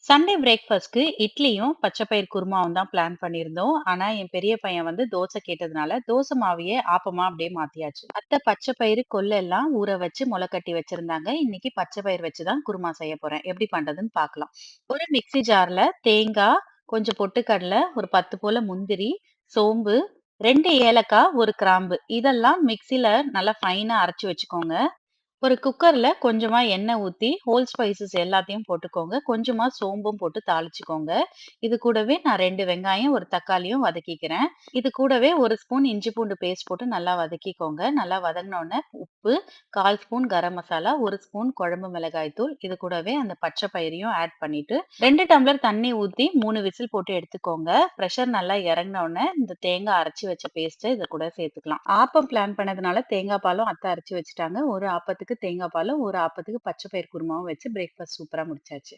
Sunday பிரேக்ஃபாஸ்ட்க்கு இட்லியும், பச்சை பயிர் குருமாவும் தான் பிளான் பண்ணியிருந்தோம். ஆனா, என் பெரிய பையன் வந்து தோசை கேட்டதுனால, தோசை மாவையே ஆப்பமா அப்படியே மாத்தியாச்சு. அத்தை பச்சை பயிறு, கொள்ளெல்லாம் ஊற வச்சு முளை கட்டி வச்சிருந்தாங்க. இன்னைக்கு பச்சை பயிர் வச்சு தான் குருமா செய்ய போறேன். எப்படி பண்றதுன்னு பார்க்கலாம். ஒரு மிக்ஸி ஜார்ல தேங்காய், கொஞ்சம் பொட்டுக்கடலை, ஒரு 10 போல முந்திரி, சோம்பு, 2 ஏலக்காய், 1 கிராம்பு இதெல்லாம் மிக்ஸில நல்லா ஃபைனா அரைச்சு வச்சுக்கோங்க. ஒரு குக்கர்ல கொஞ்சமா எண்ணெய் ஊத்தி, ஹோல் ஸ்பைசஸ் எல்லாத்தையும் போட்டுக்கோங்க. கொஞ்சமா சோம்பும் போட்டு தாளிச்சுக்கோங்க. இது கூடவே நான் 2 வெங்காயம், 1 தக்காளியும் வதக்கிக்கிறேன். இது கூடவே 1 ஸ்பூன் இஞ்சி பூண்டு பேஸ்ட் போட்டு நல்லா வதக்கிக்கோங்க. நல்லா வதங்குன உடனே உப்பு, 1/4 ஸ்பூன் கரம் மசாலா, 1 ஸ்பூன் குழம்பு மிளகாய் தூள், இது கூடவே அந்த பச்சை பயிரையும் ஆட் பண்ணிட்டு, 2 டம்ளர் தண்ணி ஊத்தி 3 விசில் போட்டு எடுத்துக்கோங்க. பிரஷர் நல்லா இறங்குன உடனே இந்த தேங்காய் அரைச்சு வச்ச பேஸ்ட்ட இது கூட சேர்த்துக்கலாம். ஆப்பம் பிளான் பண்ணதுனால தேங்காய் பாலும் அத்தை அரைச்சு வச்சுட்டாங்க. ஒரு ஆப்பத்துக்கு தேங்காய் பாலும், ஒரு ஆப்பத்துக்கு பச்சை பயிர் குருமாவும் வச்சு பிரேக்ஃபாஸ்ட் சூப்பரா முடிச்சாச்சு.